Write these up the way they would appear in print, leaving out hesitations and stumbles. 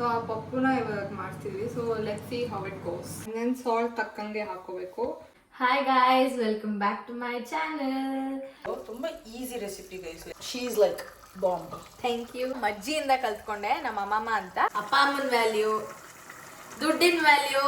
So ಆ ಪಪ್ಪುನ ಇವಾಗ ಮಾಡ್ತಿದ್ವಿ. So let's see how it goes. Then salt ತಕ್ಕಂಗೆ ಹಾಕೋಬೇಕು. Hi guys, welcome back to my channel. ತುಂಬಾ easy recipe guys. She is like bomb. Thank you. ಅಜ್ಜಿಯಿಂದ ಕಲ್ತ್ಕೊಂಡೆ, ನಮ್ಮ ಅಮ್ಮಮ್ಮ ಅಂತ. ಅಪ್ಪ ಅಮ್ಮನ ವ್ಯಾಲ್ಯೂ, ದುಡ್ಡಿನ ವ್ಯಾಲ್ಯೂ.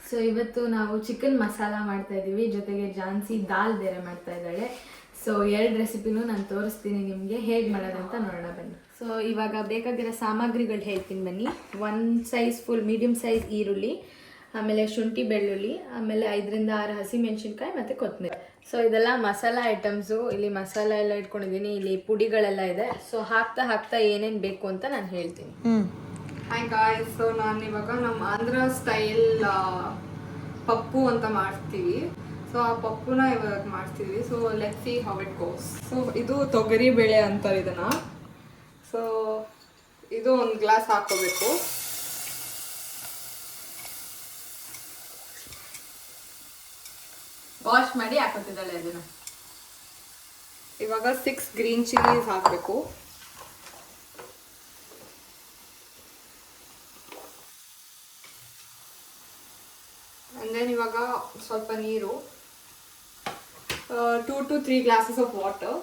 ಸೊ ಇವತ್ತು ನಾವು ಚಿಕನ್ ಮಸಾಲ ಮಾಡ್ತಾ ಇದ್ದೀವಿ, ಜೊತೆಗೆ ಜಾನ್ಸಿ ದಾಲ್ ಬೇರೆ ಮಾಡ್ತಾ ಇದ್ದಾಳೆ. ಸೊ 2 ರೆಸಿಪಿನೂ ನಾನು ತೋರಿಸ್ತೀನಿ ನಿಮಗೆ, ಹೇಗೆ ಮಾಡೋದಂತ ನೋಡೋಣ ಬನ್ನಿ. ಸೊ ಇವಾಗ ಬೇಕಾಗಿರೋ ಸಾಮಗ್ರಿಗಳು ಹೇಳ್ತೀನಿ ಬನ್ನಿ. 1 ಸೈಜ್ ಫುಲ್ ಮೀಡಿಯಮ್ ಸೈಜ್ ಈರುಳ್ಳಿ, ಆಮೇಲೆ ಶುಂಠಿ ಬೆಳ್ಳುಳ್ಳಿ, ಆಮೇಲೆ 5 ರಿಂದ 6 ಹಸಿಮೆಣಸಿನ್ಕಾಯಿ ಮತ್ತು ಕೊತ್ತಂಬರಿ. ಸೊ ಇದೆಲ್ಲ ಮಸಾಲ ಐಟಮ್ಸು. ಇಲ್ಲಿ ಮಸಾಲ ಎಲ್ಲ ಇಟ್ಕೊಂಡಿದ್ದೀನಿ, ಇಲ್ಲಿ ಪುಡಿಗಳೆಲ್ಲ ಇದೆ. ಸೊ ಹಾಕ್ತಾ ಏನೇನು ಬೇಕು ಅಂತ ನಾನು ಹೇಳ್ತೀನಿ. ಹಾಯ್ ಗಾಯ್ಸ್, ಸೊ ನಾನು ಇವಾಗ ನಮ್ಮ ಆಂಧ್ರ ಸ್ಟೈಲ್ ಪಪ್ಪು ಅಂತ ಮಾಡ್ತೀವಿ. ಸೊ ಆ ಪಪ್ಪುನ ಇವಾಗ ಮಾಡ್ತೀವಿ. So let's see how it goes. So ಇದು ತೊಗರಿ ಬೇಳೆ ಅಂತಾರೆ ಇದನ್ನ. ಸೊ ಇದು 1 ಗ್ಲಾಸ್ ಹಾಕೋಬೇಕು. ವಾಶ್ ಮಾಡಿ ಹಾಕೋತಿದ್ದಾಳೆ ಅದನ್ನ. ಇವಾಗ 6 ಗ್ರೀನ್ ಚಿಲ್ಲೀಸ್ ಹಾಕಬೇಕು. ದೆನ್ ಇವಾಗ ಸ್ವಲ್ಪ ನೀರು, 2 to 3 glasses of water.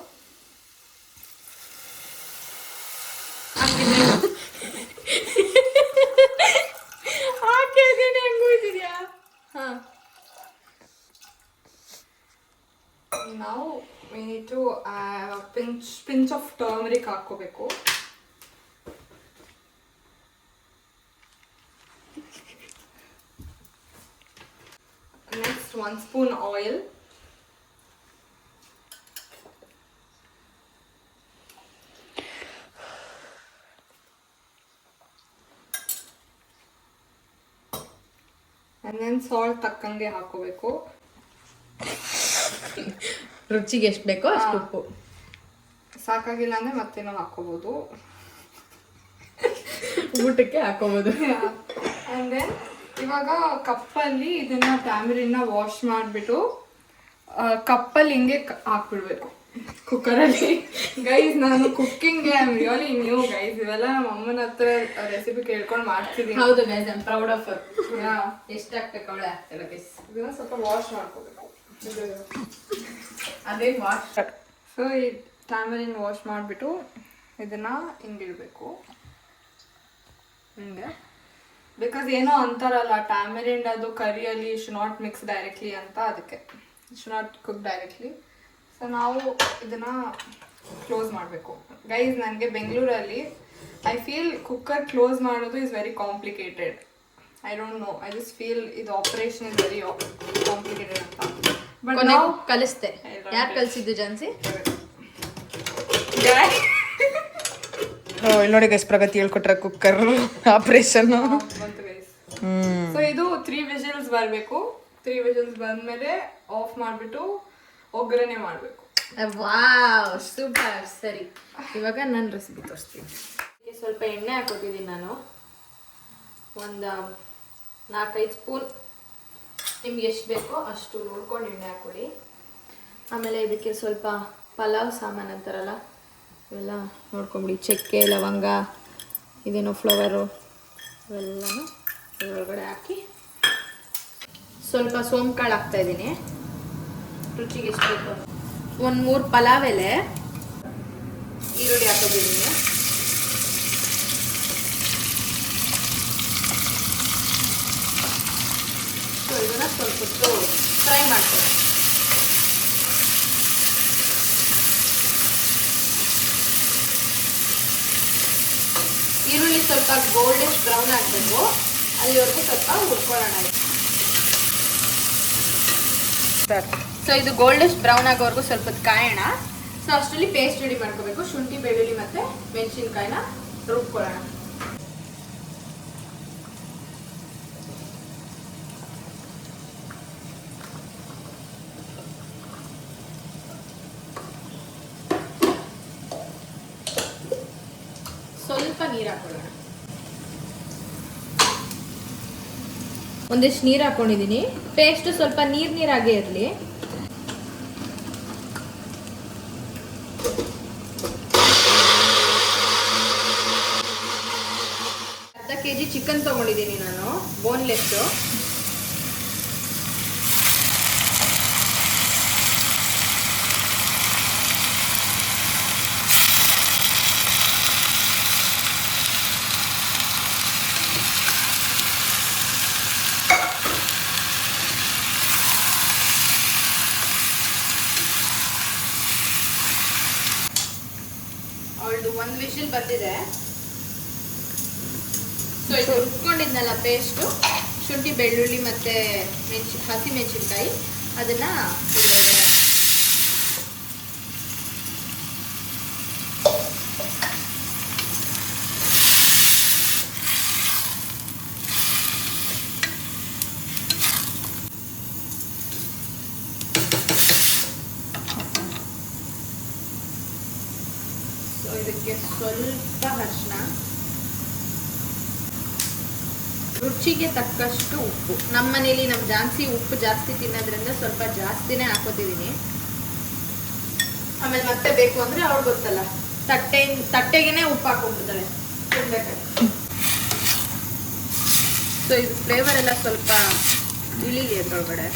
Now we need to pinch of turmeric ಹಾಕೋಬೇಕು. Next 1 spoon oil. And then salt ತಕ್ಕಂಗೆ ಹಾಕೋಬೇಕು. ರುಚಿಗೆ ಎಷ್ಟು ಬೇಕೋ ಅಷ್ಟು ಉಪ್ಪು. ಸಾಕಾಗಿಲ್ಲ ಅಂದ್ರೆ ಮತ್ತೇನೋ ಹಾಕೋಬಹುದು, ಊಟಕ್ಕೆ ಹಾಕೋಬಹುದು. And then ಇವಾಗ ಕಪ್ಪಲ್ಲಿ ಇದನ್ನ ಟ್ಯಾಮರಿನ್ನ ವಾಶ್ ಮಾಡಿಬಿಟ್ಟು ಕಪ್ಪಲ್ಲಿ ಹಿಂಗೆ ಹಾಕ್ಬಿಡ್ಬೇಕು ಕುಕ್ಕರಲ್ಲಿ. ಗೈಸ್, ನಾನು ಕುಕ್ಕಿಂಗ್ಗೆ I am really new guys. ಇವೆಲ್ಲ ನಮ್ಮ ಅಮ್ಮನ ಹತ್ರ ರೆಸಿಪಿ ಕೇಳ್ಕೊಂಡು ಮಾಡ್ತಿದ್ದೀನಿ. ಹೌದು guys, I am proud of her. ಎಷ್ಟು ಹಾಕ್ಬೇಕು ಅವಳೆ ಆಗ್ತಾಳೆ ಗೈಸ್. ಇದನ್ನ ಸ್ವಲ್ಪ ವಾಶ್ ಮಾಡ್ಕೋಬೇಕು. ಅದೇ ವಾಶ್. ಸೊ ಈ ಟ್ಯಾಮರಿನ್ ವಾಶ್ ಮಾಡಿಬಿಟ್ಟು ಇದನ್ನ ಹಿಂಗಿಡ್ಬೇಕು ಹಿಂಗೆ. ಬಿಕಾಸ್ ಏನೋ ಅಂತಾರಲ್ಲ, ಟ್ಯಾಮರಿಂಡ್ ಅದು ಕರಿಯಲ್ಲಿ ಶುಡ್ ನಾಟ್ ಮಿಕ್ಸ್ ಡೈರೆಕ್ಟ್ಲಿ ಅಂತ, ಅದಕ್ಕೆ should not cook directly. So ನಾವು ಇದನ್ನ ಕ್ಲೋಸ್ ಮಾಡಬೇಕು. ಗೈಸ್, ನನಗೆ ಬೆಂಗಳೂರಲ್ಲಿ ಐ ಫೀಲ್ ಕುಕ್ಕರ್ ಕ್ಲೋಸ್ ಮಾಡೋದು is very complicated. I don't know, I just feel ಇದು ಆಪರೇಷನ್ ಇಸ್ ವೆರಿ ಕಾಂಪ್ಲಿಕೇಟೆಡ್ ಅಂತ. ಬಟ್ ನಾವು ಕಲಿಸ್ತೆ. ಯಾರು ಕಲಿಸಿದ್ದು ಜಾನ್ಸಿ? ನೋಡಿ ಗೈಸ್, ಪ್ರಗತಿ ಹೇಳ್ಕೊಟ್ರ ಕುಕ್ಕರ್ ಆಪರೇಷನ್. ಸೊ ಇದು 3 ವಿಷಲ್ಸ್ ಬರಬೇಕು. 3 ವಿಷಲ್ಸ್ ಬಂದ್ಮೇಲೆ ಆಫ್ ಮಾಡಿಬಿಟ್ಟು ಒಗ್ಗರಣೆ ಮಾಡಬೇಕು. Wow, super. ಸರಿ, ಇವಾಗ ನನ್ನ ರೆಸಿಪಿ ತೋರಿಸ್ತೀನಿ. ಸ್ವಲ್ಪ ಎಣ್ಣೆ ಹಾಕೋತಿದ್ದೀನಿ ನಾನು, ಒಂದು 4-5 ಸ್ಪೂನ್. ನಿಮ್ಗೆ ಎಷ್ಟು ಬೇಕೋ ಅಷ್ಟು ನೋಡ್ಕೊಂಡು ಎಣ್ಣೆ ಹಾಕೊಳ್ಳಿ. ಆಮೇಲೆ ಇದಕ್ಕೆ ಸ್ವಲ್ಪ ಪಲಾವ್ ಸಾಮಾನು ಅಂತಾರಲ್ಲ, ಇವೆಲ್ಲ ನೋಡ್ಕೊಂಬಿಡಿ. ಚಕ್ಕೆ, ಲವಂಗ, ಇದೇನೋ ಫ್ಲವರು, ಇವೆಲ್ಲನೂ ಇದರೊಳಗಡೆ ಹಾಕಿ ಸ್ವಲ್ಪ ಸೋಂಕಾಳು ಹಾಕ್ತಾಯಿದ್ದೀನಿ. ರುಚಿಗೆ ಎಷ್ಟು ಬೇಕು 1-3 ಪಲಾವ್ ಎಲೆ, ಈರುಳ್ಳಿ ಹಾಕೋದಿದ್ದೀನಿ. ಸೊ ಇದನ್ನು ಸ್ವಲ್ಪ ಹೊತ್ತು ಫ್ರೈ ಮಾಡ್ತೀನಿ. ಈರುಳ್ಳಿ ಸ್ವಲ್ಪ ಗೋಲ್ಡಿಶ್ ಬ್ರೌನ್ ಆಗಬೇಕು, ಅಲ್ಲಿವರೆಗೂ ಸ್ವಲ್ಪ ಹುರ್ಕೊಳ್ಳೋಣ. ಸೊ ಇದು ಗೋಲ್ಡಿಶ್ ಬ್ರೌನ್ ಆಗೋವರೆಗೂ ಸ್ವಲ್ಪ ಕಾಯೋಣ. ಸೊ ಅಷ್ಟರಲ್ಲಿ ಪೇಸ್ಟ್ ರೆಡಿ ಮಾಡ್ಕೋಬೇಕು. ಶುಂಠಿ, ಬೆಳ್ಳುಳ್ಳಿ ಮತ್ತು ಮೆಣಸಿನ್ಕಾಯಿನ ರುಬ್ಕೊಳ್ಳೋಣ. ಸ್ವಲ್ಪ ನೀರು ಹಾಕೊಳ್ಳೋಣ. ಒಂದಿಷ್ಟು ನೀರು ಹಾಕೊಂಡಿದ್ದೀನಿ. ಪೇಸ್ಟ್ ಸ್ವಲ್ಪ ನೀರಾಗೇ ಇರಲಿ. ಅರ್ಧ kg ಚಿಕನ್ ತೊಗೊಂಡಿದ್ದೀನಿ ನಾನು, ಬೋನ್ಲೆಸ್ಸು. ಅವಳದು 1 ವಿಷಲ್ ಬಂದಿದೆ. ಸೊ ಇದು ರುಬ್ಕೊಂಡಿದ್ನಲ್ಲ ಪೇಸ್ಟು, ಶುಂಠಿ ಬೆಳ್ಳುಳ್ಳಿ ಮತ್ತು ಹಸಿ ಮೆಣಸಿನ್ಕಾಯಿ, ಅದನ್ನು ಇದಕ್ಕೆ ಸ್ವಲ್ಪ ಅರಿಶಿನ, ರುಚಿಗೆ ತಕ್ಕಷ್ಟು ಉಪ್ಪು. ನಮ್ಮ ಮನೇಲಿ ನಮ್ಮ ಜಾನ್ಸಿ ಉಪ್ಪು ಜಾಸ್ತಿ ತಿನ್ನೋದ್ರಿಂದ ಸ್ವಲ್ಪ ಜಾಸ್ತಿನೇ ಹಾಕೋತಿದ್ದೀನಿ. ಆಮೇಲೆ ಮತ್ತೆ ಬೇಕು ಅಂದ್ರೆ ಅವ್ಳು ಗೊತ್ತಲ್ಲ, ತಟ್ಟೆಗೆನೆ ಉಪ್ಪು ಹಾಕೊಂಡ್ಬಿಡ್ತಾಳೆ ತಿನ್ಬೇಕಾದ್ರೆ. ಸೊ ಇದು ಫ್ಲೇವರ್ ಎಲ್ಲ ಸ್ವಲ್ಪ ಇಳಿಲಿ ಅದ್ರೊಳಗಡೆ,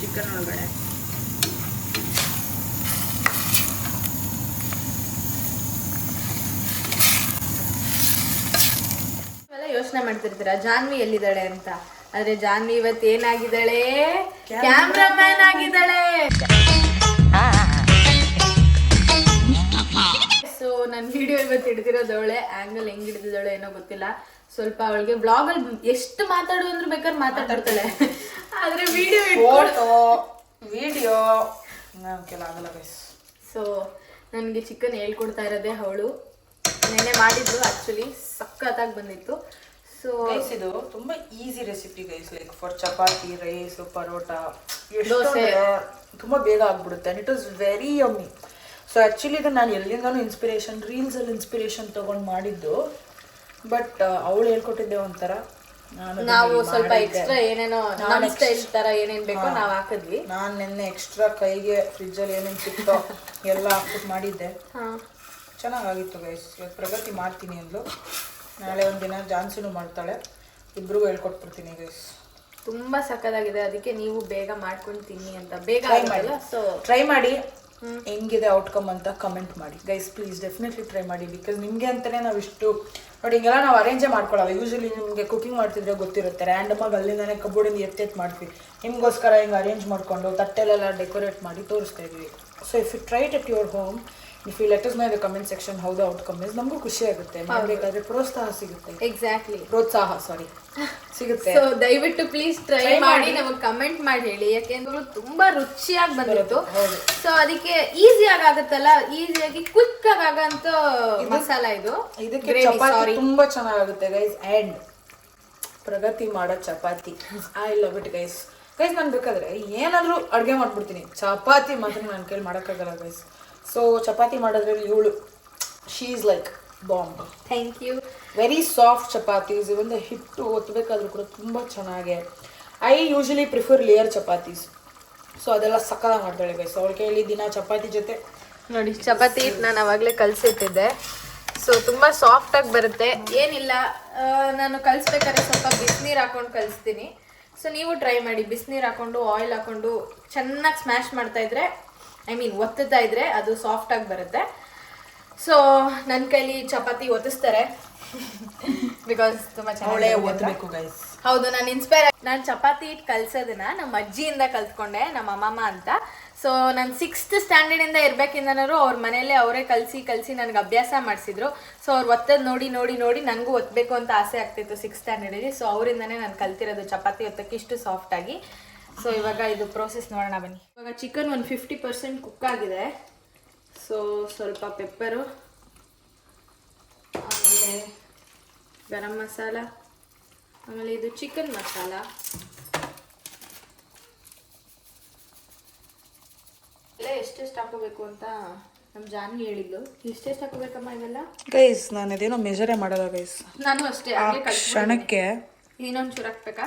ಚಿಕನ್ ಒಳಗಡೆ. ಯೋಚನೆ ಮಾಡ್ತಿರ್ತೀರಾ ಜಾನ್ವಿ ಎಲ್ಲಿದ್ದಾಳೆ ಅಂತ. ಆದ್ರೆ ಜಾನ್ವಿ ಇವತ್ತು ಏನಾಗಿದ್ದಾಳೆ, ಕ್ಯಾಮ್ರಾಮನ್ ಆಗಿದ್ದಾಳೆ. ಸೊ ನನ್ನ ವಿಡಿಯೋ ಇವತ್ತು ಹಿಡಿದಿರೋದವಳೆ, ಆಂಗಲ್ ಹೆಂಗ್ ಹಿಡಿದಿದ್ದಾಳೆ ಏನೋ ಗೊತ್ತಿಲ್ಲ. ಸ್ವಲ್ಪ ಅವಳಿಗೆ ಬ್ಲಾಗ್ ಅಲ್ಲಿ ಎಷ್ಟು ಮಾತಾಡು ಅಂದ್ರೆ ಬೇಕಾದ್ರೆ ಮಾತಾಡ್ತಾಳೆ, ಆದ್ರೆ ವಿಡಿಯೋ ಸೊ ನನಗೆ ಚಿಕನ್ ಹೇಳ್ಕೊಡ್ತಾ ಇರೋದೇ ಅವಳು. ನೆನ್ನೆ ಮಾಡಿದ್ದು ಆಕ್ಚುಲಿ ಸಖತ್ತಾಗಿ ಬಂದಿತ್ತು. ಸೊ ಇದು ತುಂಬಾ easy recipe guys, like for chapati, rice, parotta, dosa ತುಂಬಾ ಬೇಗ ಆಗ್ಬಿಡುತ್ತೆ. And it was very yummy. So actually ಇದು ನಾನು ಎಲ್ಲಿಂದನೂ ರೀಲ್ಸಲ್ಲಿ ಇನ್ಸ್ಪಿರೇಷನ್ ತೊಗೊಂಡು ಮಾಡಿದ್ದು. ಬಟ್ ಅವಳು ಹೇಳ್ಕೊಟ್ಟಿದ್ದೆ ಒಂಥರ, ನಾವು ಸ್ವಲ್ಪ ಎಕ್ಸ್ಟ್ರಾ ಏನೇನೋ ನಮ್ಮ ಸ್ಟೈಲ್ ತರ ಏನೇನ್ ಬೇಕೋ ನಾವು ಹಾಕಿದ್ವಿ. ನಾನು ನಿನ್ನೆ ಎಕ್ಸ್ಟ್ರಾ ಕೈಗೆ ಫ್ರಿಜ್ಜಲ್ಲಿ ಏನೇನು ಸಿಕ್ತೋ ಎಲ್ಲ ಹಾಕ್ಬಿಟ್ಟು ಮಾಡಿದ್ದೆ. ಚೆನ್ನಾಗಿತ್ತು ಗೈಸ್. ಇವತ್ತು ಪ್ರಗತಿ ಮಾಡ್ತೀನಿ ಅಂದ್ಲು, ನಾಳೆ ಒಂದಿನ ಜಾನ್ಸಿನೂ ಮಾಡ್ತಾಳೆ, ಇಬ್ರಿಗೂ ಹೇಳ್ಕೊಟ್ಬಿಡ್ತೀನಿ ಗೈಸ್. ತುಂಬಾ ಸಕ್ಕತ್ತಾಗಿದೆ. ಅದಕ್ಕೆ ನೀವು ಬೇಗ ಮಾಡ್ಕೊಂಡು ತಿನ್ನಿ ಅಂತ. ಬೇಗ ಸೊ ಟ್ರೈ ಮಾಡಿ, ಹೆಂಗಿದೆ ಔಟ್ಕಮ್ ಅಂತ ಕಮೆಂಟ್ ಮಾಡಿ ಗೈಸ್ ಪ್ಲೀಸ್. ಡೆಫಿನೆಟ್ಲಿ ಟ್ರೈ ಮಾಡಿ, ಬಿಕಾಸ್ ನಿಮಗೆ ಅಂತಲೇ ನಾವು ಇಷ್ಟು ನೋಡಿ ಹಿಂಗೆಲ್ಲ ನಾವು ಅರೇಂಜೇ ಮಾಡ್ಕೊಳ್ಳಲ್ಲ. ಯೂಶಲಿ ನಿಮಗೆ ಕುಕಿಂಗ್ ಮಾಡ್ತಿದ್ರೆ ಗೊತ್ತಿರುತ್ತೆ, ರ್ಯಾಂಡಮಾಗಿ ಅಲ್ಲಿಂದಾನೆ ಕಬೋರ್ಡಿಂದ ಎತ್ತೆತ್ತು ಮಾಡ್ತೀವಿ. ನಿಮಗೋಸ್ಕರ ಹಿಂಗೆ ಅರೇಂಜ್ ಮಾಡಿಕೊಂಡು ತಟ್ಟೆಲೆಲ್ಲ ಡೆಕೋರೇಟ್ ಮಾಡಿ ತೋರಿಸ್ತಾ ಇದ್ವಿ. So if you try it at your home, if you let us know in the comment section how the outcome is, ನಮಗೂ ಖುಷಿ ಆಗುತ್ತೆ. ಮಾಡಬೇಕಾದ್ರೆ ಪ್ರೋತ್ಸಾಹ ಸಿಗುತ್ತೆ. ಎಕ್ಸಾಕ್ಟ್ಲಿ, ಪ್ರೋತ್ಸಾಹ ಸಿಗುತ್ತೆ. ಸೊ ದಯವಿಟ್ಟು ಪ್ಲೀಸ್ ಟ್ರೈ ಮಾಡಿ ನಮಗೆ ಕಮೆಂಟ್ ಮಾಡಿ ಹೇಳಿ, ಯಾಕೆಂದ್ರೆ ತುಂಬಾ ರುಚಿಯಾಗಿ ಬಂದಿತ್ತು. ಸೊ ಅದಕ್ಕೆ ಈಸಿಯಾಗಿ ಆಗುತ್ತಲ್ಲ, ಈಸಿಯಾಗಿ ಕ್ವಿಕ್ ಆಗಿ ಆಗಂತ ಮಸಾಲ ಇದು. ಇದಕ್ಕೆ ಚಪಾತಿ ತುಂಬಾ ಚೆನ್ನಾಗುತ್ತೆ ಗೈಸ್. ಅಂಡ್ ಪ್ರಗತಿ ಮಾಡೋ chapati I love it guys. ನಾನು ಬೇಕಾದ್ರೆ ಏನಾದರೂ ಅಡುಗೆ ಮಾಡ್ಬಿಡ್ತೀನಿ, ಚಪಾತಿ ಮಾತ್ರ ನಾನು ಕೈಲಿ ಮಾಡೋಕ್ಕಾಗಲ್ಲ ಗೈಸ್. ಸೊ ಚಪಾತಿ ಮಾಡೋದ್ರಲ್ಲಿ ಇವಳು she is like bomb. Thank you. Very soft chapatis. Even ಹಿಟ್ಟು ಒತ್ತಬೇಕಾದ್ರೂ ಕೂಡ ತುಂಬ ಚೆನ್ನಾಗೆ. I usually prefer layer chapatis. So ಅದೆಲ್ಲ ಸಕ್ಕತ್ತಾಗಿ ಮಾಡ್ತಾಳೆ ಗೈಸ್. ಅವಳ ಕೈಯಲ್ಲಿ ದಿನ ಚಪಾತಿ ಜೊತೆ ನೋಡಿ, ಚಪಾತಿ ಹಿಟ್ಟು ನಾನು ಅವಾಗಲೇ ಕಲಸಿಟ್ಟಿದ್ದೆ. ಸೊ ತುಂಬ ಸಾಫ್ಟಾಗಿ ಬರುತ್ತೆ. ಏನಿಲ್ಲ, ನಾನು ಕಲಿಸ್ಬೇಕಾದ್ರೆ ಸ್ವಲ್ಪ ಬಿಸಿನೀರು ಹಾಕೊಂಡು ಕಲಿಸ್ತೀನಿ. ಸೊ ನೀವು ಟ್ರೈ ಮಾಡಿ, ಬಿಸಿನೀರು ಹಾಕೊಂಡು ಆಯಿಲ್ ಹಾಕೊಂಡು ಚೆನ್ನಾಗಿ ಸ್ಮ್ಯಾಶ್ ಮಾಡ್ತಾಯಿದ್ರೆ, ಒತ್ತುತ್ತಾ ಇದ್ರೆ ಅದು ಸಾಫ್ಟಾಗಿ ಬರುತ್ತೆ. ಸೊ ನನ್ನ ಕೈಲಿ ಚಪಾತಿ ಒತ್ತಿಸ್ತಾರೆ ಬಿಕಾಸ್ ತುಂಬ ಚೆನ್ನಾಗಿ. ಹೌದು, ನಾನು ಚಪಾತಿ ಹಿಟ್ಟು ಕಲ್ಸೋದನ್ನ ನಮ್ಮ ಅಜ್ಜಿಯಿಂದ ಕಲ್ತ್ಕೊಂಡೆ, ನಮ್ಮ ಅಮ್ಮಮ್ಮ ಅಂತ. ಸೊ ನಾನು 6th ಸ್ಟ್ಯಾಂಡರ್ಡಿಂದ ಇರಬೇಕಿಂದನೂ ಅವ್ರ ಮನೇಲೆ ಅವರೇ ಕಲಿಸಿ ನನಗೆ ಅಭ್ಯಾಸ ಮಾಡಿಸಿದ್ರು. ಸೊ ಅವ್ರು ಒತ್ತದ್ದು ನೋಡಿ ನನಗೂ ಒತ್ತಬೇಕು ಅಂತ ಆಸೆ ಆಗ್ತಿತ್ತು 6th ಸ್ಟ್ಯಾಂಡರ್ಡಲ್ಲಿ. ಸೊ ಅವರಿಂದನೇ ನಾನು ಕಲ್ತಿರೋದು ಚಪಾತಿ ಒತ್ತಕ್ಕೆ ಇಷ್ಟು ಸಾಫ್ಟಾಗಿ. ಸೊ ಇವಾಗ ಇದು ಪ್ರೋಸೆಸ್ ನೋಡೋಣ ಬನ್ನಿ. ಇವಾಗ ಚಿಕನ್ ಒಂದು 50% ಕುಕ್ ಆಗಿದೆ. ಸೊ ಸ್ವಲ್ಪ ಪೆಪ್ಪರು, ಆಮೇಲೆ ಗರಂ ಮಸಾಲ, ಆಮೇಲೆ ಇದು ಚಿಕನ್ ಮಸಾಲ, ಎಲ್ಲ ಎಷ್ಟೆಷ್ಟು ಹಾಕೋಬೇಕು ಅಂತ ನಮ್ಮ ಜಾನ್ವಿ ಹೇಳಿದ್ದು. ಎಷ್ಟೆಷ್ಟು ಹಾಕೋಬೇಕಮ್ಮ ಇವೆಲ್ಲ ಗೈಸ್? ನಾನು ಅದೇನೋ ಮೆಜರೇ ಮಾಡಲ್ಲ ಗೈಸ್. ನಾನು ಅಷ್ಟೇ ಕ್ಷಣಕ್ಕೆ ಇನ್ನೊಂದು ಚೂರು ಹಾಕ್ಬೇಕಾ?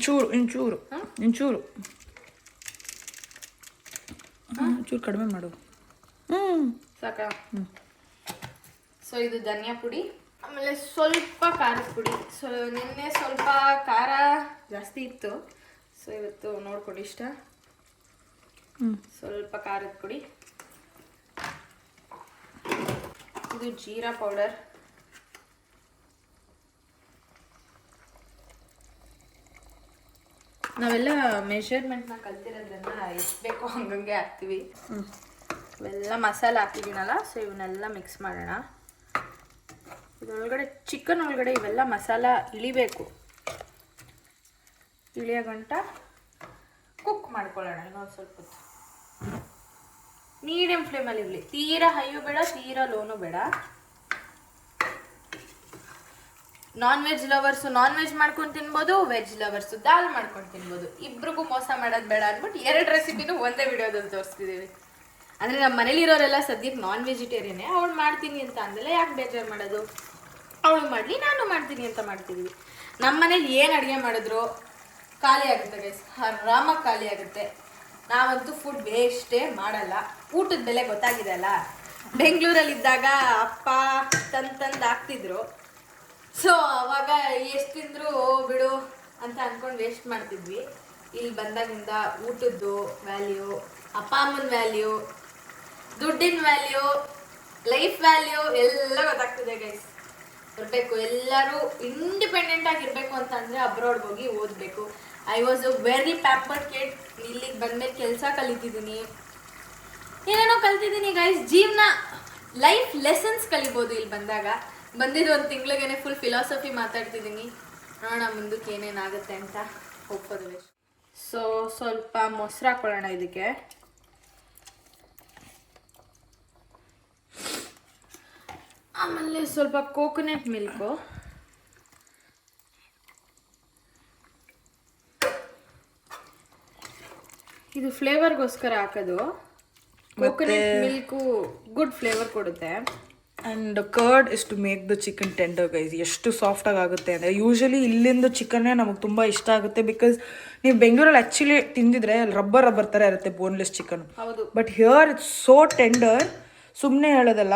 ಚೂರು ಇಂಚೂರು ಚೂರು ಕಡಿಮೆ ಮಾಡು. ಸಾಕಾ? ಸೊ ಇದು ಧನಿಯಾ ಪುಡಿ, ಆಮೇಲೆ ಸ್ವಲ್ಪ ಖಾರದ ಪುಡಿ. ಸೊ ನಿನ್ನೆ ಸ್ವಲ್ಪ ಖಾರ ಜಾಸ್ತಿ ಇತ್ತು, ಸೊ ಇವತ್ತು ನೋಡ್ಕೊಂಡು ಇಷ್ಟ ಸ್ವಲ್ಪ ಖಾರದ ಪುಡಿ. ಇದು ಜೀರಾ ಪೌಡರ್, ನಾವೆಲ್ಲ ಮೆಷರ್ಮೆಂಟ್ನ ಕಲ್ತಿರೋದ್ರಿಂದ ಎಷ್ಟು ಬೇಕೋ ಹಂಗಂಗೆ ಹಾಕ್ತೀವಿ. ಇವೆಲ್ಲ ಮಸಾಲೆ ಹಾಕಿದ್ದೀನಲ್ಲ, ಸೊ ಇವನ್ನೆಲ್ಲ ಮಿಕ್ಸ್ ಮಾಡೋಣ. ಇದರೊಳಗಡೆ ಚಿಕನ್ ಒಳಗಡೆ ಇವೆಲ್ಲ ಮಸಾಲ ಇಳಿಬೇಕು, ಇಳಿಯೋ ಗಂಟ ಕುಕ್ ಮಾಡ್ಕೊಳ್ಳೋಣ ಇನ್ನೊಂದು ಸ್ವಲ್ಪ ಹೊತ್ತು. ಮೀಡಿಯಂ ಫ್ಲೇಮಲ್ಲಿ ಇರಲಿ, ತೀರಾ ಹೈಯೂ ಬೇಡ ತೀರಾ ಲೋನು ಬೇಡ. Non veg lovers non veg ಮಾಡ್ಕೊಂಡು ತಿನ್ಬೋದು, ವೆಜ್ ಲವರ್ಸು ದಾಲ್ ಮಾಡ್ಕೊಂಡು ತಿನ್ಬೋದು. ಇಬ್ರಿಗೂ ಮೋಸ ಮಾಡೋದು ಬೇಡ ಅಂದ್ಬಿಟ್ಟು 2 ರೆಸಿಪಿನೂ ಒಂದೇ ವಿಡಿಯೋದಲ್ಲಿ ತೋರಿಸ್ತಿದ್ದೀವಿ. ಅಂದರೆ ನಮ್ಮ ಮನೇಲಿರೋರೆಲ್ಲ ಸದ್ಯಕ್ಕೆ ನಾನ್ ವೆಜಿಟೇರಿಯನ್ನೇ. ಅವಳು ಮಾಡ್ತೀನಿ ಅಂತ ಅಂದಲೇ ಯಾಕೆ ಬೇಜಾರು ಮಾಡೋದು, ಅವಳು ಮಾಡಲಿ ನಾನು ಮಾಡ್ತೀನಿ ಅಂತ ಮಾಡ್ತಿದ್ದೀವಿ. ನಮ್ಮ ಮನೇಲಿ ಏನು ಅಡುಗೆ ಮಾಡಿದ್ರು ಖಾಲಿ ಆಗುತ್ತೆ ಗೈಸ್, ಆರಾಮಾಗಿ ಖಾಲಿ ಆಗುತ್ತೆ. ನಾವಂತೂ ಫುಡ್ ವೇಸ್ಟೇ ಮಾಡಲ್ಲ. ಊಟದ ಬೆಲೆ ಗೊತ್ತಾಗಿದೆ ಅಲ್ಲ, ಬೆಂಗಳೂರಲ್ಲಿದ್ದಾಗ ಅಪ್ಪ ತಂದು ಹಾಕ್ತಿದ್ರು. ಸೊ ಅವಾಗ ಎಷ್ಟು ತಿಂದರೂ ಬಿಡು ಅಂತ ಅಂದ್ಕೊಂಡು ವೇಸ್ಟ್ ಮಾಡ್ತಿದ್ವಿ. ಇಲ್ಲಿ ಬಂದಾಗಿಂದ ಊಟದ್ದು ವ್ಯಾಲ್ಯೂ, ಅಪ್ಪ ಅಮ್ಮನ ವ್ಯಾಲ್ಯೂ, ದುಡ್ಡಿನ ವ್ಯಾಲ್ಯೂ, ಲೈಫ್ ವ್ಯಾಲ್ಯೂ ಎಲ್ಲ ಗೊತ್ತಾಗ್ತಿದೆ ಗೈಸ್. ಬರಬೇಕು, ಎಲ್ಲರೂ ಇಂಡಿಪೆಂಡೆಂಟ್ ಆಗಿರಬೇಕು ಅಂತ ಅಂದರೆ ಅಬ್ರಾಡ್ಗೆ ಹೋಗಿ ಓದಬೇಕು. I was a very pampered kid. ಇಲ್ಲಿಗೆ ಬಂದಮೇಲೆ ಕೆಲಸ ಕಲಿತಿದ್ದೀನಿ, ಏನೇನೋ ಕಲ್ತಿದ್ದೀನಿ ಗೈಸ್. ಜೀವನ ಲೈಫ್ ಲೆಸನ್ಸ್ ಕಲಿಬೋದು ಇಲ್ಲಿ ಬಂದಾಗ. ಬಂದಿದ್ದು 1 ತಿಂಗಳಿಗೇನೆ ಫುಲ್ ಫಿಲಾಸಫಿ ಮಾತಾಡ್ತಿದ್ದೀನಿ. ನೋಡೋಣ ಮುಂದಕ್ಕೆ ಏನೇನಾಗುತ್ತೆ ಅಂತ ಹೋಗ್ಬೋದು. ಸೊ ಸ್ವಲ್ಪ ಮೊಸರು ಹಾಕೊಳ್ಳೋಣ ಇದಕ್ಕೆ. ಆಮೇಲೆ ಸ್ವಲ್ಪ ಕೋಕೋನಟ್ ಮಿಲ್ಕು, ಇದು ಫ್ಲೇವರ್ಗೋಸ್ಕರ ಹಾಕೋದು. ಕೋಕೋನಟ್ ಮಿಲ್ಕು ಗುಡ್ ಫ್ಲೇವರ್ ಕೊಡುತ್ತೆ. And curd is to make the chicken tender guys. ಎಷ್ಟು ಸಾಫ್ಟಾಗಿ ಆಗುತ್ತೆ ಅಂದರೆ, ಯೂಶಲಿ ಇಲ್ಲಿಂದ ಚಿಕನ್ನೇ ನಮಗೆ ತುಂಬ ಇಷ್ಟ ಆಗುತ್ತೆ. ಬಿಕಾಸ್ ನೀವು ಬೆಂಗಳೂರಲ್ಲಿ ಆ್ಯಕ್ಚುಲಿ ತಿಂದಿದ್ರೆ ಅಲ್ಲಿ ರಬ್ಬರ್ ಥರ ಇರುತ್ತೆ ಬೋನ್ಲೆಸ್ ಚಿಕನ್. ಹೌದು, but here it's so tender. ಸುಮ್ಮನೆ ಹೇಳೋದಲ್ಲ,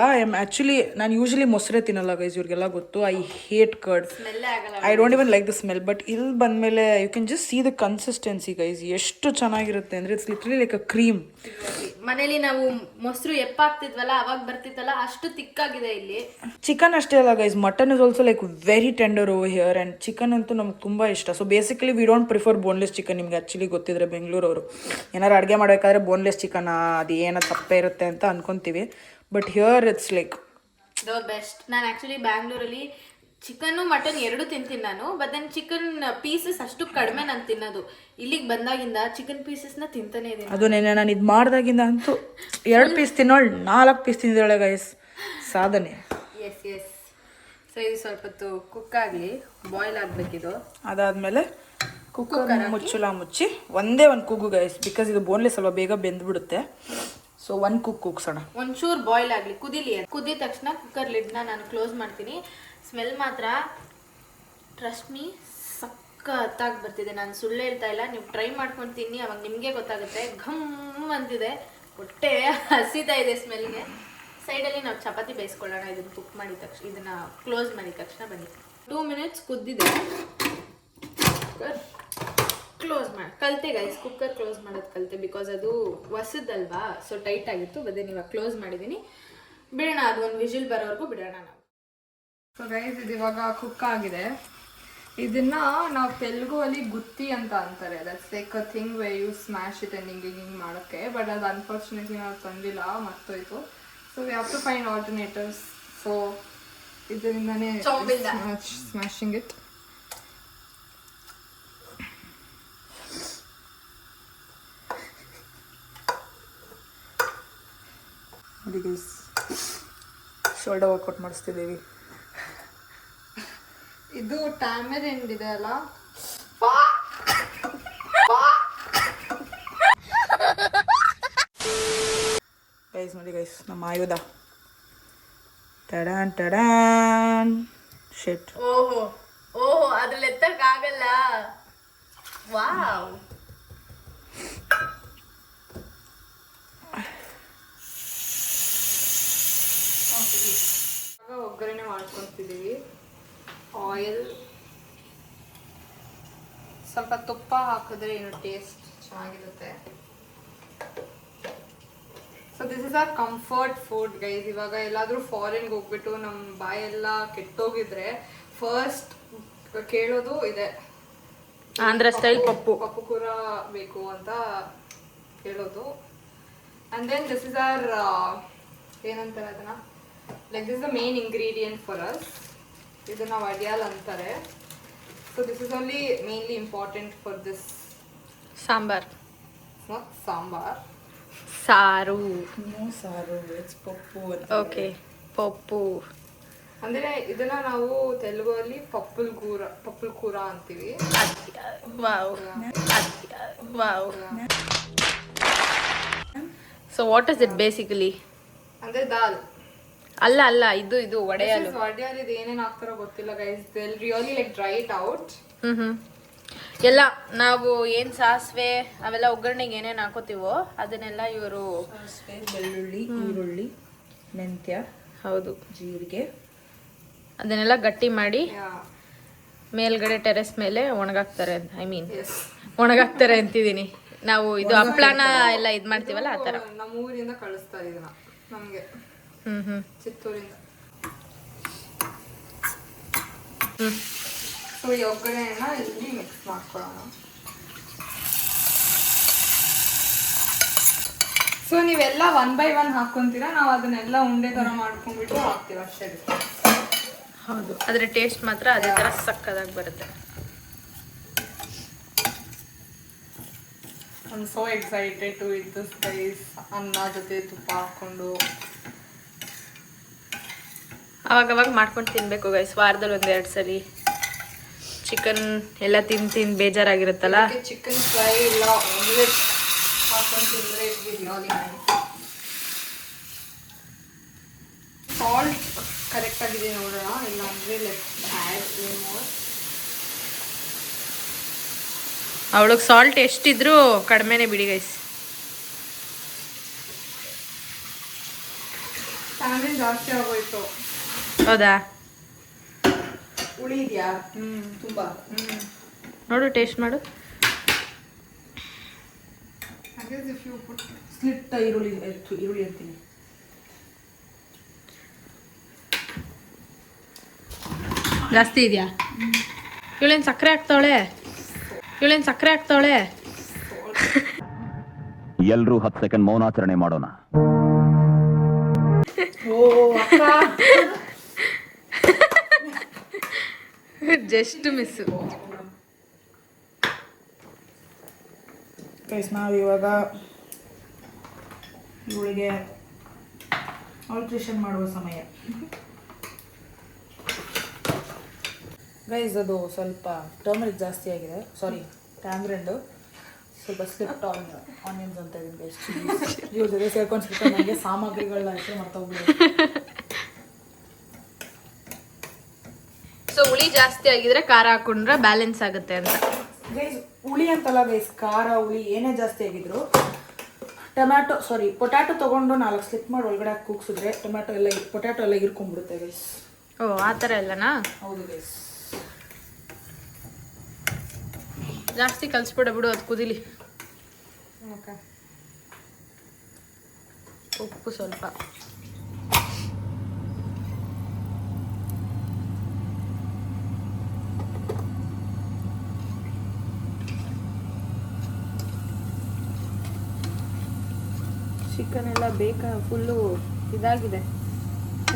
ನಾನು ಯೂಶಲಿ ಮೊಸರೇ ತಿನ್ನಲ್ಲ ಗೈಸ್, ಇವ್ರಿಗೆಲ್ಲ ಗೊತ್ತು. I hate curd, I don't even like the smell. But ಇಲ್ಲಿ ಬಂದಮೇಲೆ you can just see the consistency guys, ಎಷ್ಟು ಚೆನ್ನಾಗಿರುತ್ತೆ ಅಂದರೆ it's literally like a cream. ಮನೇಲಿ ನಾವು ಮೊಸರು ಎಪ್ಪಾಗ್ತಿದ್ವಲ್ಲ ಅವಾಗ ಬರ್ತಿತ್ತಲ್ಲ, ಅಷ್ಟು ತಿಕ್ಕಾಗಿದೆ ಇಲ್ಲಿ. ಚಿಕನ್ ಅಷ್ಟೇ ಅಲ್ಲ guys, mutton is also like very tender over here. And chicken ಅಂತೂ ನಮ್ಗೆ ತುಂಬ ಇಷ್ಟ. So basically we don't prefer boneless chicken. ನಿಮ್ಗೆ ಆ್ಯಕ್ಚುಲಿ ಗೊತ್ತಿದ್ರೆ ಬೆಂಗಳೂರವರು ಏನಾರು ಅಡುಗೆ ಮಾಡಬೇಕಾದ್ರೆ ಬೋನ್ಲೆಸ್ ಚಿಕನ್ ಅದು ಏನೋ ತಪ್ಪೇ ಇರುತ್ತೆ ಅಂತ ಅನ್ಕೊತೀವಿ. But here it's like the best. ನಾನು ಆ್ಯಕ್ಚುಲಿ ಬ್ಯಾಂಗ್ಳೂರಲ್ಲಿ ಚಿಕನ್ನು ಮಟನ್ ಎರಡೂ ತಿಂತೀನಿ ನಾನು. ಬಟ್ ದೆನ್ ಚಿಕನ್ ಪೀಸಸ್ ಅಷ್ಟು ಕಡಿಮೆ ನಾನು ತಿನ್ನೋದು. ಇಲ್ಲಿಗೆ ಬಂದಾಗಿಂದ ಚಿಕನ್ ಪೀಸಸ್ನ ತಿಂತಾನೆ ಇದ್ದೀನಿ. ಅದು ನಾನು ಇದು ಮಾಡಿದಾಗಿಂದ ಅಂತೂ 2 ಪೀಸ್ ತಿನ್ನೋಳು 4 ಪೀಸ್ ತಿಂದಿದ್ದಾಳೆ ಗೈಸ್, ಸಾಧನೆ. Yes yes. ಸೊ ಇದು ಸ್ವಲ್ಪ ಹೊತ್ತು ಕುಕ್ ಆಗಲಿ, ಬಾಯ್ಲ್ ಆಗಬೇಕಿದು. ಅದಾದಮೇಲೆ ಕುಕ್ಕರ್ ಮುಚ್ಚಳ ಮುಚ್ಚಿ ಒಂದೇ ಒಂದು ಕೂಗು ಗೈಸ್, ಬಿಕಾಸ್ ಇದು ಬೋನ್ಲೆಸ್ ಅಲ್ವಾ, ಬೇಗ ಬೆಂದ್ಬಿಡುತ್ತೆ. ಸೊ 1 ಕೂಗ್ಸೋಣ. ಒಂಚೂರು ಬಾಯ್ಲ್ ಆಗಲಿ, ಕುದಿದ ತಕ್ಷಣ ಕುಕ್ಕರ್ ಲಿಡ್ನ ನಾನು ಕ್ಲೋಸ್ ಮಾಡ್ತೀನಿ. ಸ್ಮೆಲ್ ಮಾತ್ರ ಟ್ರಸ್ಟ್ ಮೀ ಸಖತ್ತಾಗಿ ಬರ್ತಿದೆ. ನಾನು ಸುಳ್ಳು ಹೇಳ್ತಾ ಇಲ್ಲ, ನೀವು ಟ್ರೈ ಮಾಡ್ಕೊಂಡು ತಿನ್ನಿ, ಅವಾಗ ನಿಮಗೆ ಗೊತ್ತಾಗುತ್ತೆ. ಘಮ್ ಅಂತಿದೆ, ಹೊಟ್ಟೆ ಹಸಿತಾ ಇದೆ ಸ್ಮೆಲ್ಗೆ. ಸೈಡಲ್ಲಿ ನಾವು ಚಪಾತಿ ಬೇಯಿಸ್ಕೊಳ್ಳೋಣ. ಇದನ್ನು ಕುಕ್ ಮಾಡಿದ ತಕ್ಷಣ, ಇದನ್ನು ಕ್ಲೋಸ್ ಮಾಡಿದ ತಕ್ಷಣ ಬನ್ನಿ. 2 ಮಿನಿಟ್ಸ್ ಕುದ್ದಿದೆ. ಕುಕ್ಕರ್ ಕ್ಲೋಸ್ ಮಾಡಿ ಕಲಿತೆ ಗೈಸ್, ಕುಕ್ಕರ್ ಕ್ಲೋಸ್ ಮಾಡೋದು ಕಲಿತೆ. ಬಿಕಾಸ್ ಅದು ಹೊಸದಲ್ವಾ, ಸೊ ಟೈಟ್ ಆಗಿತ್ತು. ಬದೇ ಇವಾಗ ಕ್ಲೋಸ್ ಮಾಡಿದ್ದೀನಿ, ಬಿಡೋಣ. ಅದು ಒಂದು ವಿಜಿಲ್ ಬರೋವರೆಗೂ ಬಿಡೋಣ ನಾವು. ಸೊ ಗೈಸ್ ಇದು ಇವಾಗ ಕುಕ್ ಆಗಿದೆ. ಇದನ್ನ ನಾವು ತೆಲುಗುವಲ್ಲಿ ಗುತ್ತಿ ಅಂತ ಅಂತಾರೆ. That's like a thing way you smash it and ಹಿಂಗೆ ಮಾಡೋಕ್ಕೆ. ಬಟ್ ಅದು ಅನ್ಫಾರ್ಚುನೇಟ್ಲಿ ನಾವು ತಂದಿಲ್ಲ, ಮರ್ತೋಯ್ತು. So we have to find alternatives. So ಇದರಿಂದನೇ ಸ್ಮ್ಯಾಶಿಂಗ್ ಇಟ್. ನೋಡಿ ಗೈಸ್, ಶೋಲ್ಡರ್ ವರ್ಕೌಟ್ ಮಾಡಿಸ್ತಿದ್ದೀವಿ. ಇದು ಟ್ಯಾಮರಿಂಡ್ ಇದೆ ಅಲ್ಲ, ಗೈಸ್ ನೋಡಿ ಗೈಸ್, ನಮ್ಮ ಆಯುಧ. ಟಡಾನ್ ಟಡಾನ್ ಶಿಟ್. ಓಹೋ ಓಹ್ ಅದ್ರಲ್ಲಿ ಎತ್ತಕ್ಕಾಗಲ್ಲ. ವಾವ್. ಇವಾಗ ಒಗ್ಗರಣೆ ಮಾಡ್ಕೊತಿದ್ದೀವಿ. ಆಯಿಲ್, ಸ್ವಲ್ಪ ತುಪ್ಪ ಹಾಕಿದ್ರೆ ಏನು ಟೇಸ್ಟ್ ಚೆನ್ನಾಗಿರುತ್ತೆ. So this is our comfort food guys. ಇವಾಗ ಎಲ್ಲಾದರೂ ಫಾರಿನ್ಗೆ ಹೋಗ್ಬಿಟ್ಟು ನಮ್ಮ ಬಾಯೆಲ್ಲ ಕೆಟ್ಟೋಗಿದ್ರೆ ಫಸ್ಟ್ ಕೇಳೋದು ಇದೆ, ಆಂಧ್ರ ಸ್ಟೈಲ್ ಪಪ್ಪು ಪಪ್ಪು ಕೂರ ಬೇಕು ಅಂತ ಕೇಳೋದು. And then this is our ಏನಂತಾರೆ ಅದನ್ನ, like this the main ingredient for us. ಇದನ್ನ ವಡಿಯಾಲ್ ಅಂತಾರೆ. So this is only mainly important for this. Sambar, not sambar, ಸಾರು. ಸಾರು, ಇಟ್ಸ್ ಪಪ್ಪು. ಓಕೆ, ಪಪ್ಪು ಅಂದ್ರೆ ಇದನ್ನ ನಾವು ತೆಲುಗಲ್ಲಿ ಪಪ್ಪುಲ್ ಕೂರ ಅಂತೀವಿ. Wow wow. So what is it basically? ಅಂದ್ರೆ ದಾಲ್ ಅಲ್ಲ ಅಲ್ಲ, ಇದು ವಡೆಯಾಲು. ವಡಿಯಾಲ್ ಇದು ಏನೇನ್ ಹಾಕ್ತಾರೋ ಗೊತ್ತಿಲ್ಲ guys. They really like dry it out. ಎಲ್ಲ ನಾವು ಏನ್ ಸಾಸಿವೆ ಅವೆಲ್ಲ ಒಗ್ಗರಣೆಗೆ ಏನೇನು ಹಾಕೋತೀವೋ ಅದನ್ನೆಲ್ಲ ಇವರು ಸಾಸಿವೆ, ಬೆಳ್ಳುಳ್ಳಿ, ಈರುಳ್ಳಿ, ಮೆಂತ್ಯ, ಹೌದು, ಜೀರಿಗೆ, ಅದನ್ನೆಲ್ಲ ಗಟ್ಟಿ ಮಾಡಿ ಮೇಲ್ಗಡೆ ಟೆರೆಸ್ ಮೇಲೆ ಒಣಗಾಕ್ತಾರೆ. ಒಣಗಾಕ್ತಾರೆ ಅಂತಿದ್ದೀನಿ. ನಾವು ಇದು ಹಪ್ಳನ ಎಲ್ಲ ಇದ್ ಮಾಡ್ತೀವಲ್ಲ ಆ ತರ. ನಮ್ಮ ಊರಿಂದ ಕಳಿಸ್ತಾರೆ ಇದನ್ನ ನಮ್ಗೆ, ಚಿತ್ತೂರಿಂದ. ಸೊ ಈ ಒಗ್ಗರಣೆನ ಇಲ್ಲಿ ಮಿಕ್ಸ್ ಮಾಡ್ಕೊಳ್ಳೋಣ. ಸೊ ನೀವೆಲ್ಲ 1 by 1 ಹಾಕೊಂತೀರಾ, ನಾವು ಅದನ್ನೆಲ್ಲ ಉಂಡೆ ತರ ಮಾಡ್ಕೊಂಡ್ಬಿಟ್ಟು ಹಾಕ್ತೀವಿ ಅಷ್ಟೇ. ಹೌದು, ಅದ್ರ ಟೇಸ್ಟ್ ಮಾತ್ರ ಅದೇ ತರ ಸಕ್ಕದಾಗಿ ಬರುತ್ತೆ. I'm so excited to eat this guys. ಅನ್ನ ಜೊತೆ ತುಪ್ಪ ಹಾಕೊಂಡು ಅವಾಗವಾಗ ಮಾಡ್ಕೊಂಡು ತಿನ್ಬೇಕು ಗೈಸ್. ವಾರದಲ್ಲಿ 1-2 ಸರಿ ಚಿಕನ್ ಎಲ್ಲ ತಿಂದು ಬೇಜಾರಾಗಿರುತ್ತಲ್ಲ. ಚಿಕನ್ ಫ್ರೈ ಇಲ್ಲ ಆಮ್ಲೆಟ್ ಹಾಕೊಂಡು ತಿಂದರೆ ರಿಯಲಿ ನೈಸ್. ಸಾಲ್ಟ್ ಕರೆಕ್ಟ್ ಆಗಿದೆ ನೋಡೋಣ, ಇಲ್ಲ ಅಂದರೆ ಲೆಟ್ಸ್ ಆ್ಯಡ್ ಮೋರ್. ಅವಳಿಗೆ ಸಾಲ್ಟ್ ಎಷ್ಟಿದ್ರೂ ಕಡಿಮೆನೇ ಬಿಡಿ ಗೈಸ್. ಟ್ಯಾಮಿನ್ ಜಾಸ್ತಿ ಆಗೋಯ್ತು. ಹೌದಾ? ಹುಳಿ ಇದೆಯಾ? ತುಂಬ. ನೋಡು, ಟೇಸ್ಟ್ ಮಾಡು. ಸ್ಲಿಟ್ ಈರುಳ್ಳಿ ಅಂತೀನಿ. ಜಾಸ್ತಿ ಇದೆಯಾ? ಇವಳೇನು ಸಕ್ಕರೆ ಹಾಕ್ತಾವಳೆ? ಎಲ್ರೂ 10 ಸೆಕೆಂಡ್ ಮೌನಾಚರಣೆ ಮಾಡೋಣ. Just miss. ಗೈಸ್ ನಾವು ಇವಾಗ ಇವಳಿಗೆ ಆಲ್ಟ್ರೇಷನ್ ಮಾಡುವ ಸಮಯ. ಗೈಸ್ ಅದು ಸ್ವಲ್ಪ ಟರ್ಮರಿಕ್ ಜಾಸ್ತಿ ಆಗಿದೆ, ಸಾರಿ ಟ್ಯಾಮ್ರಿಂಡು. ಸ್ವಲ್ಪ ಸ್ಲಿಪ್ಟ್ ಆನಿಯನ್ಸ್ ಅಂತ ಇದ್ದೀನಿ ಗೈಸ್. ಇವ್ರ ಜೊತೆ ಸೇರ್ಕೊಂಡು ನನಗೆ ಸಾಮಗ್ರಿಗಳನ್ನ ಹೆಸರು ಮಾಡ್ತಾ ಹೋಗ್ಬಿಡಿ. ಸೊ ಹುಳಿ ಜಾಸ್ತಿ ಆಗಿದ್ರೆ ಖಾರ ಹಾಕೊಂಡ್ರೆ ಬ್ಯಾಲೆನ್ಸ್ ಆಗುತ್ತೆ ಅಂತ ಗೈಸ್. ಹುಳಿ ಅಂತಲ್ಲ ಗೈಸ್, ಖಾರ ಹುಳಿ ಏನೇ ಜಾಸ್ತಿ ಆಗಿದ್ರು ಪೊಟ್ಯಾಟೊ ತೊಗೊಂಡು 4 ಸ್ಲಿಪ್ ಮಾಡಿ ಒಳಗಡೆ ಹಾಕಿ ಕೂಗ್ಸಿದ್ರೆ ಪೊಟ್ಯಾಟೊ ಎಲ್ಲ ಇರ್ಕೊಂಡ್ಬಿಡುತ್ತೆ ಗೈಸ್. ಓ, ಆ ಥರ ಎಲ್ಲನಾ? ಹೌದು ಗೈಸ್. ಜಾಸ್ತಿ ಕಲಿಸ್ಬಿಡ ಬಿಡು, ಅದು ಕುದಿಲಿ. ಓಕೆ, ಉಪ್ಪು ಸ್ವಲ್ಪ. ಚಿಕನ್ ಎಲ್ಲ ಬೇಕಾ ಫುಲ್ಲು ಇದಾಗಿದೆ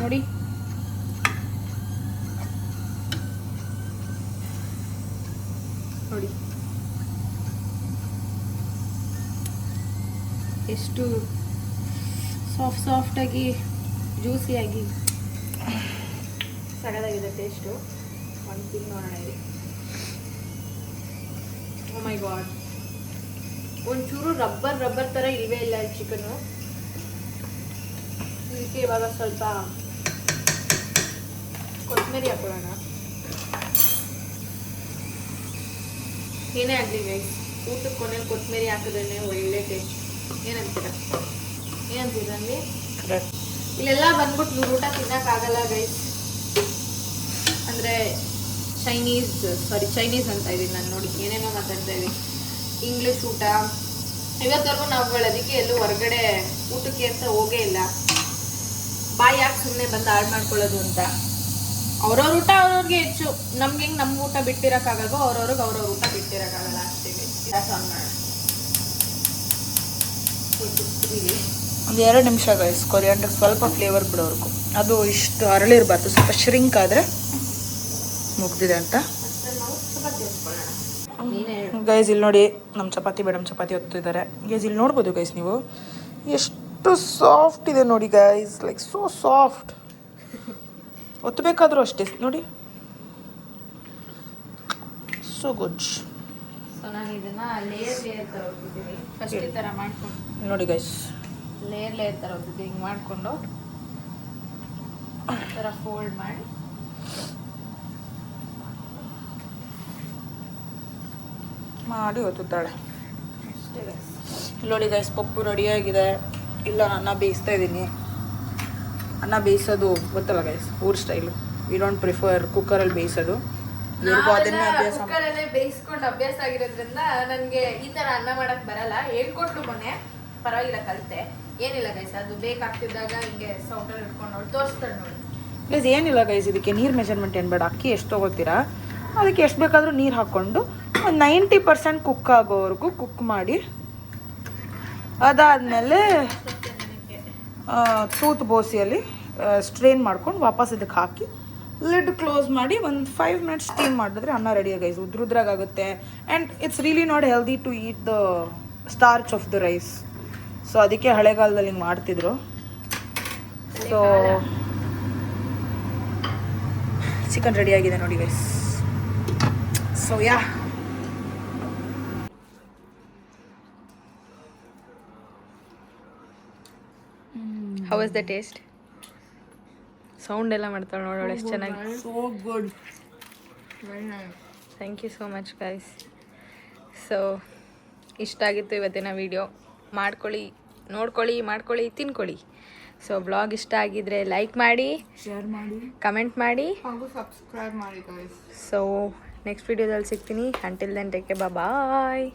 ನೋಡಿ. ನೋಡಿ ಎಷ್ಟು ಸಾಫ್ಟಾಗಿ ಜ್ಯೂಸಿಯಾಗಿ ಸಗದಾಗಿದೆ ಟೇಸ್ಟು. ಒಂದು ತಿಂದು ನೋಡೋಣ ಇಲ್ಲಿ. ಓ ಮೈ ಗಾಡ್, ಒಂಚೂರು ರಬ್ಬರ್ ಥರ ಇಲ್ವೇ ಇಲ್ಲ ಚಿಕನ್ನು. ಇದಕ್ಕೆ ಇವಾಗ ಸ್ವಲ್ಪ ಕೊತ್ತಂಬರಿ ಹಾಕೊಳ್ಳೋಣ. ಏನೇ ಆಗಲಿ ಗೈಸ್, ಊಟಕ್ಕೆ ಕೊನೆಯಲ್ಲಿ ಕೊತ್ತಂಬರಿ ಹಾಕಿದ್ರೆ ಒಳ್ಳೆ ಟೇಸ್ಟ್. ಏನಂತೀರಾ ನನಗೆ ಇಲ್ಲೆಲ್ಲ ಬಂದ್ಬಿಟ್ಟು ನೀವು ಊಟ ತಿನ್ನೋಕ್ಕಾಗಲ್ಲ ಗೈಸ್. ಅಂದರೆ ಚೈನೀಸ್ ಅಂತ ಇದ್ದೀನಿ ನಾನು. ನೋಡಿ ಏನೇನೋ ಮಾತಾಡ್ತಾ ಇದ್ದೀನಿ. ಇಂಗ್ಲೀಷ್ ಊಟ ಇವತ್ತವರೆಗೂ ನಾವುಗಳು ಅದಕ್ಕೆ ಎಲ್ಲೂ ಹೊರಗಡೆ ಊಟಕ್ಕೆ ಅಂತ ಹೋಗೇ ಇಲ್ಲ. ಬಾಯಿ ಯಾಕೆ ಸುಮ್ಮನೆ ಬಂದು ಹಾಳು ಮಾಡ್ಕೊಳ್ಳೋದು ಅಂತ. ಅವ್ರವ್ರ ಊಟ ಅವ್ರವ್ರಿಗೆ ಹೆಚ್ಚು. ನಮ್ಗೆ ಹೆಂಗೆ ನಮ್ಮ ಊಟ ಬಿಟ್ಟಿರೋಕ್ಕಾಗಲ್ವೋ ಅವ್ರವ್ರಿಗೆ ಅವ್ರವ್ರ ಊಟ ಬಿಟ್ಟಿರೋಕ್ಕಾಗಲ್ಲ ಅಷ್ಟೇ. ಗ್ಯಾಸ್ ಆನ್ ಮಾಡೋಣ. ಒಂದು 2 ನಿಮಿಷ ಗೈಸ್ ಕೊರಿಯಾಂಡರ್ ಸ್ವಲ್ಪ ಫ್ಲೇವರ್ ಬಿಡೋರ್ಗು. ಅದು ಇಷ್ಟು ಅರಳಿರಬಾರ್ದು, ಸ್ವಲ್ಪ ಶ್ರಿಂಕ್ ಆದರೆ ಮುಗ್ದಿದೆ ಅಂತ. ಗೈಸ್ ಇಲ್ಲಿ ನೋಡಿ ನಮ್ಮ ಚಪಾತಿ ಮೇಡಮ್ ಚಪಾತಿ ಹೊತ್ತಿದ್ದಾರೆ. ಗೈಸ್ ಇಲ್ಲಿ ನೋಡ್ಬೋದು ಗೈಸ್ ನೀವು ಎಷ್ಟು ಸಾಫ್ಟ್ ಇದೆ ನೋಡಿ ಗೈಸ್, ಲೈಕ್ ಸೋ ಸಾಫ್ಟ್. ಒತ್ತಬೇಕಾದ್ರೂ ಅಷ್ಟೇ ನೋಡಿ, ಸೋ ಗುಡ್. ಸೊ ನಾನು ಇದನ್ನು ಲೇಯರ್ ಥರ ಹೊತ್ತಿದ್ದೀನಿ. ಫಸ್ಟ್ ಈ ಥರ ಮಾಡ್ಕೊಂಡು ನೋಡಿ ಗೈಸ್, ಲೇಯರ್ ಥರ ಹೊತ್ತಿದ್ದೀನಿ. ಹಿಂಗೆ ಮಾಡಿಕೊಂಡು ಈ ಥರ ಫೋಲ್ಡ್ ಮಾಡಿ ಒತ್ತುತ್ತಾಳೆ ಅಷ್ಟೇ ಗೈಸ್. ನೋಡಿ ಗೈಸ್ ಪಪ್ಪು ರೆಡಿಯಾಗಿದೆ. ಇಲ್ಲ ಅನ್ನ ಬೇಯಿಸ್ತಾ ಇದ್ದೀನಿ. ಅನ್ನ ಬೇಯಿಸೋದು ಗೊತ್ತಲ್ಲ ಗೈಸ್, ಊರ್ ಸ್ಟೈಲು. ವಿ ಡೋಂಟ್ ಪ್ರಿಫರ್ ಕುಕ್ಕರಲ್ಲಿ ಬೇಯಿಸೋದು. ಇವ್ರಿಗೂ ಅದನ್ನೇ ಅಭ್ಯಾಸ. ಕುಕ್ಕರಲ್ಲೇ ಬೇಯಿಸ್ಕೊಂಡು ಅಭ್ಯಾಸ ಆಗಿರೋದ್ರಿಂದ ನನಗೆ ಈ ಥರ ಅನ್ನ ಮಾಡಕ್ಕೆ ಬರಲ್ಲ. ಹೇಳ್ಕೊಟ್ಲು ಮೊನ್ನೆ, ಪರವಾಗಿಲ್ಲ ಕಲಿತೆ. ಏನಿಲ್ಲ ಗೈಸ್, ಅದು ಬೇಕಾಗ್ತಿದ್ದಾಗ ಹಿಂಗೆ ಸೌಟಲ್ಲಿ ಇಟ್ಕೊಂಡು ನೋಡಿ ತೋರಿಸ್ತಾಳೆ ನೋಡಿ. ಗೈಸ್ ಏನಿಲ್ಲ ಗೈಸ್, ಇದಕ್ಕೆ ನೀರು ಮೆಜರ್ಮೆಂಟ್ ಏನು ಬೇಡ. ಅಕ್ಕಿ ಎಷ್ಟು ತೊಗೋತೀರಾ ಅದಕ್ಕೆ ಎಷ್ಟು ಬೇಕಾದರೂ ನೀರು ಹಾಕ್ಕೊಂಡು ಒಂದು 90% ಕುಕ್ ಆಗೋವರೆಗೂ ಕುಕ್ ಮಾಡಿ, ಅದಾದಮೇಲೆ ತೂತು ಬೋಸಿಯಲ್ಲಿ ಸ್ಟ್ರೈನ್ ಮಾಡ್ಕೊಂಡು ವಾಪಸ್ ಇದಕ್ಕೆ ಹಾಕಿ ಲಿಡ್ ಕ್ಲೋಸ್ ಮಾಡಿ ಒಂದು 5 ಮಿನಿಟ್ಸ್ ಸ್ಟೀಮ್ ಮಾಡಿದ್ರೆ ಅನ್ನ ರೆಡಿ ಗೈಸ್. ಉದ್ರುದ್ರಾಗುತ್ತೆ. And it's really not healthy to eat the starch of the rice. So ಅದಕ್ಕೆ ಹಳೆಗಾಲದಲ್ಲಿ ಹಿಂಗೆ ಮಾಡ್ತಿದ್ರು. ಸೊ ಚಿಕನ್ ರೆಡಿಯಾಗಿದೆ ನೋಡಿ guys. So yeah, how is the taste? Sound ಎಲ್ಲ ಮಾಡ್ತಾಳೆ ನೋಡೋಳು ಎಷ್ಟು ಚೆನ್ನಾಗಿ. So good. Thank you so much guys. So ಇಷ್ಟ ಆಗಿತ್ತು ಇವತ್ತಿನ ವಿಡಿಯೋ. ಮಾಡ್ಕೊಳ್ಳಿ, ತಿನ್ಕೊಳ್ಳಿ. ಸೊ ಬ್ಲಾಗ್ ಇಷ್ಟ ಆಗಿದ್ರೆ ಲೈಕ್ ಮಾಡಿ, ಶೇರ್ ಮಾಡಿ, ಕಮೆಂಟ್ ಮಾಡಿ ಹಾಗೂ ಸಬ್ಸ್ಕ್ರೈಬ್ ಮಾಡಿ ಗೈಸ್. ಸೊ ನೆಕ್ಸ್ಟ್ ವಿಡಿಯೋದಲ್ಲಿ ಸಿಗ್ತೀನಿ. ಅಂಟಿಲ್ ದೆನ್ ಟೇಕ್ ಕೇರ್, ಬಾಯ್.